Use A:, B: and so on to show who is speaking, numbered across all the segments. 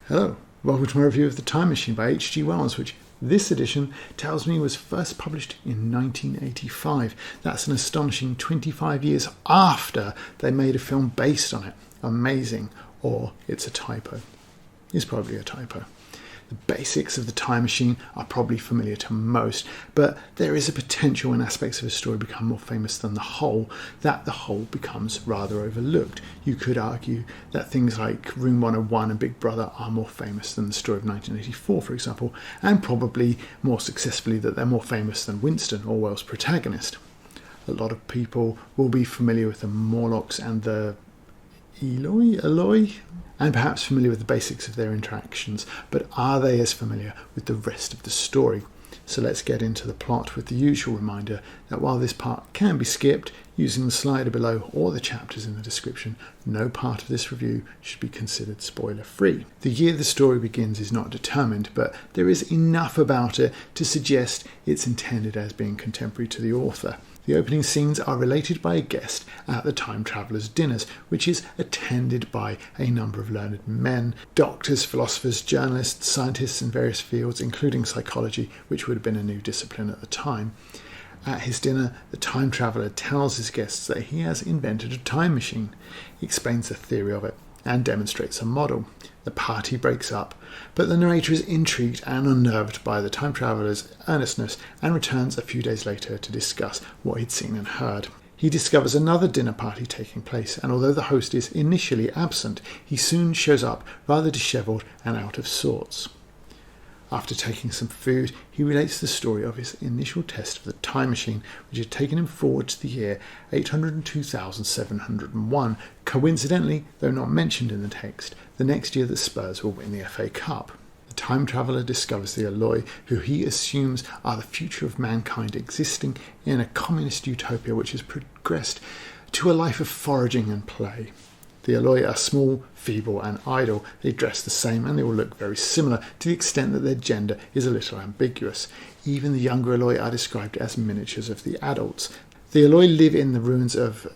A: Hello, welcome to my review of The Time Machine by H.G. Wells, which this edition tells me was first published in 1985. That's an astonishing 25 years after they made a film based on it. Amazing. Or it's a typo. It's probably a typo. The basics of The Time Machine are probably familiar to most, but there is a potential when aspects of a story become more famous than the whole, that the whole becomes rather overlooked. You could argue that things like Room 101 and Big Brother are more famous than the story of 1984, for example, and probably more successfully that they're more famous than Winston, Orwell's protagonist. A lot of people will be familiar with the Morlocks and the Eloi, and perhaps familiar with the basics of their interactions, but are they as familiar with the rest of the story? So let's get into the plot with the usual reminder that while this part can be skipped, using the slider below or the chapters in the description, no part of this review should be considered spoiler-free. The year the story begins is not determined, but there is enough about it to suggest it's intended as being contemporary to the author. The opening scenes are related by a guest at the Time Traveller's dinners, which is attended by a number of learned men, doctors, philosophers, journalists, scientists in various fields, including psychology, which would have been a new discipline at the time. At his dinner, the Time Traveller tells his guests that he has invented a time machine. He explains the theory of it and demonstrates a model. The party breaks up, but the narrator is intrigued and unnerved by the Time Traveller's earnestness and returns a few days later to discuss what he'd seen and heard. He discovers another dinner party taking place, and although the host is initially absent, he soon shows up rather dishevelled and out of sorts. After taking some food, he relates the story of his initial test of the time machine, which had taken him forward to the year 802,701, coincidentally, though not mentioned in the text, the next year that Spurs will win the FA Cup. The time traveller discovers the Eloi, who he assumes are the future of mankind existing in a communist utopia which has progressed to a life of foraging and play. The Eloi are small, feeble and idle. They dress the same and they all look very similar to the extent that their gender is a little ambiguous. Even the younger Eloi are described as miniatures of the adults. The Eloi live in the ruins of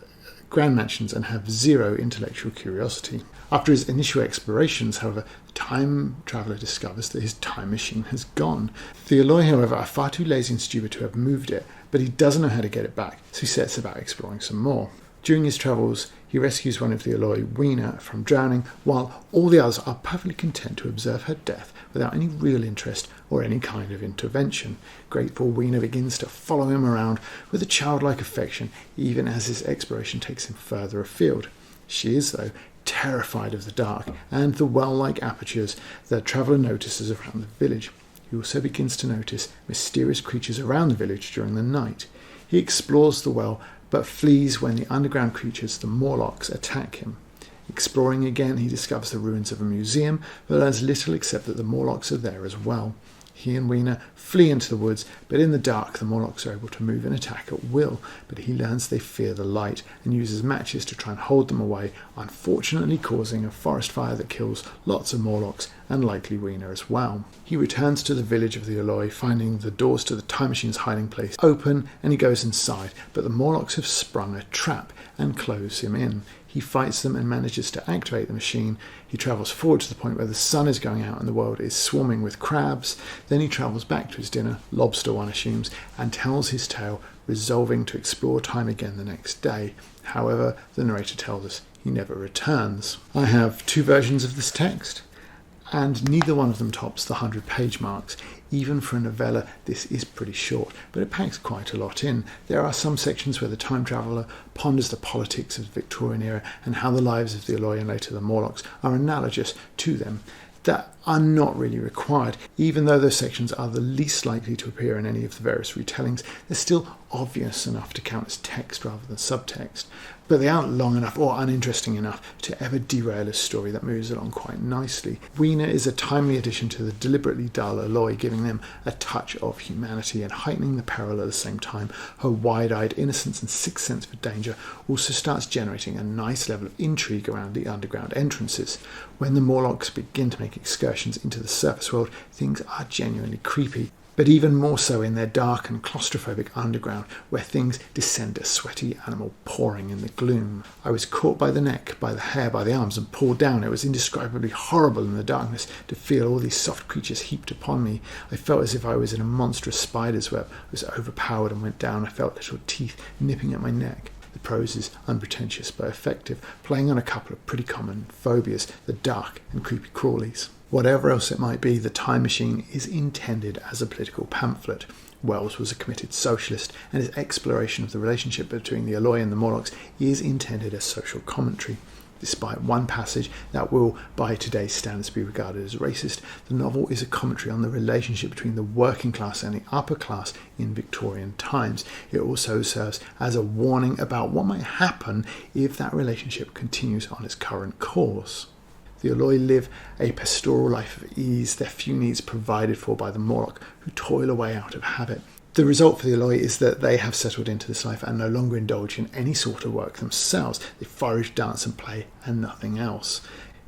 A: grand mansions and have zero intellectual curiosity. After his initial explorations, however, the time traveller discovers that his time machine has gone. The Eloi, however, are far too lazy and stupid to have moved it, but he doesn't know how to get it back, so he sets about exploring some more. During his travels, he rescues one of the Eloi, Weena, from drowning, while all the others are perfectly content to observe her death without any real interest or any kind of intervention. Grateful, Weena begins to follow him around with a childlike affection, even as his exploration takes him further afield. She is, though, terrified of the dark and the well-like apertures the traveller notices around the village. He also begins to notice mysterious creatures around the village during the night. He explores the well, but flees when the underground creatures, the Morlocks, attack him. Exploring again, he discovers the ruins of a museum, but learns little except that the Morlocks are there as well. He and Weena flee into the woods, but in the dark the Morlocks are able to move and attack at will, but he learns they fear the light and uses matches to try and hold them away, unfortunately causing a forest fire that kills lots of Morlocks and likely Weena as well. He returns to the village of the Eloi, finding the doors to the time machine's hiding place open, and he goes inside, but the Morlocks have sprung a trap and close him in. He fights them and manages to activate the machine. He travels forward to the point where the sun is going out and the world is swarming with crabs. Then he travels back to his dinner, lobster one assumes, and tells his tale, resolving to explore time again the next day. However, the narrator tells us he never returns. I have two versions of this text, and neither one of them tops the 100-page marks. Even for a novella, this is pretty short, but it packs quite a lot in. There are some sections where the time traveller ponders the politics of the Victorian era and how the lives of the Eloi and later the Morlocks are analogous to them, that are not really required. Even though those sections are the least likely to appear in any of the various retellings, they're still obvious enough to count as text rather than subtext. But they aren't long enough or uninteresting enough to ever derail a story that moves along quite nicely. Weena is a timely addition to the deliberately dull Eloi, giving them a touch of humanity and heightening the peril at the same time. Her wide-eyed innocence and sixth sense for danger also starts generating a nice level of intrigue around the underground entrances. When the Morlocks begin to make excursions into the surface world, things are genuinely creepy. but even more so in their dark and claustrophobic underground, where things descend a sweaty animal pouring in the gloom. I was caught by the neck, by the hair, by the arms, and pulled down. It was indescribably horrible in the darkness to feel all these soft creatures heaped upon me. I felt as if I was in a monstrous spider's web. I was overpowered and went down. I felt little teeth nipping at my neck. The prose is unpretentious but effective, playing on a couple of pretty common phobias, the dark and creepy crawlies. Whatever else it might be, The Time Machine is intended as a political pamphlet. Wells was a committed socialist, and his exploration of the relationship between the Eloi and the Morlocks is intended as social commentary. Despite one passage that will, by today's standards, be regarded as racist, the novel is a commentary on the relationship between the working class and the upper class in Victorian times. It also serves as a warning about what might happen if that relationship continues on its current course. The Eloi live a pastoral life of ease, their few needs provided for by the Morlock, who toil away out of habit. The result for the Eloi is that they have settled into this life and no longer indulge in any sort of work themselves. They forage, dance and play, and nothing else.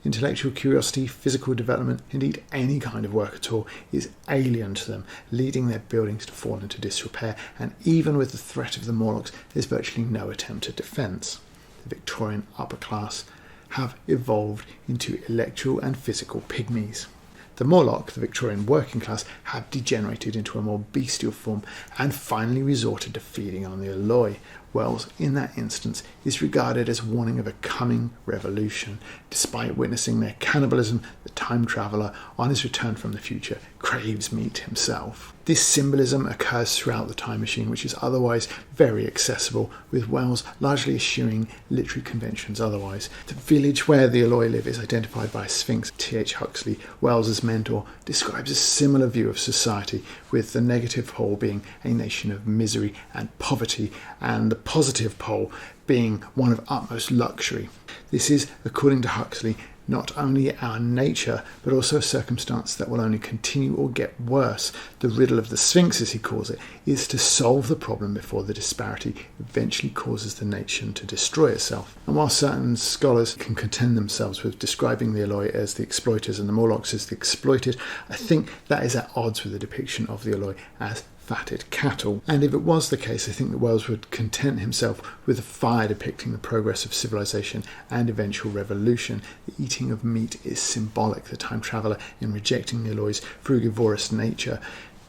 A: Intellectual curiosity, physical development, indeed any kind of work at all, is alien to them, leading their buildings to fall into disrepair, and even with the threat of the Morlocks, there's virtually no attempt at defence. The Victorian upper class have evolved into intellectual and physical pygmies. The Morlock, the Victorian working class, have degenerated into a more bestial form and finally resorted to feeding on the Eloi. Wells, in that instance, is regarded as warning of a coming revolution. Despite witnessing their cannibalism, the time traveller, on his return from the future, craves meat himself. This symbolism occurs throughout The Time Machine, which is otherwise very accessible, with Wells largely eschewing literary conventions otherwise. The village where the Eloi live is identified by a Sphinx. T.H. Huxley, Wells's mentor, describes a similar view of society, with the negative pole being a nation of misery and poverty, and the positive pole being one of utmost luxury. This is, according to Huxley, not only our nature, but also a circumstance that will only continue or get worse. The riddle of the Sphinx, as he calls it, is to solve the problem before the disparity eventually causes the nation to destroy itself. And while certain scholars can content themselves with describing the Eloi as the exploiters and the Morlocks as the exploited, I think that is at odds with the depiction of the Eloi as fatted cattle. And if it was the case, I think that Wells would content himself with a fire depicting the progress of civilization and eventual revolution. The eating of meat is symbolic. The time traveller, in rejecting the Eloi's frugivorous nature,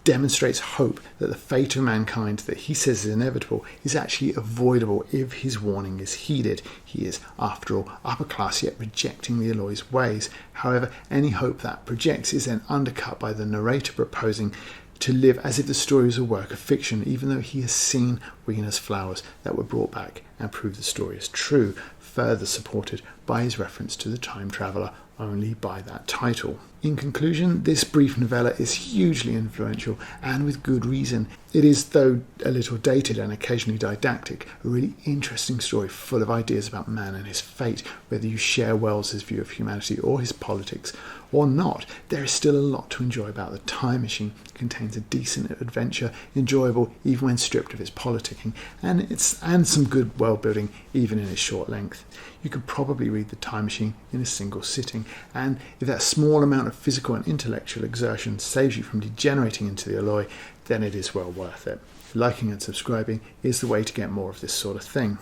A: demonstrates hope that the fate of mankind that he says is inevitable is actually avoidable if his warning is heeded. He is, after all, upper class, yet rejecting the Eloi's ways. However, any hope that projects is then undercut by the narrator proposing to live as if the story is a work of fiction, even though he has seen Wiener's flowers that were brought back and prove the story is true, further supported by his reference to the time traveller only by that title. In conclusion, this brief novella is hugely influential, and with good reason. It is, though a little dated and occasionally didactic, a really interesting story full of ideas about man and his fate. Whether you share Wells's view of humanity or his politics or not, there is still a lot to enjoy about The Time Machine. It contains a decent adventure, enjoyable even when stripped of its politicking, and some good world building even in its short length. You could probably read The Time Machine in a single sitting, and if that small amount of physical and intellectual exertion saves you from degenerating into the Eloi, then it is well worth it. Liking and subscribing is the way to get more of this sort of thing.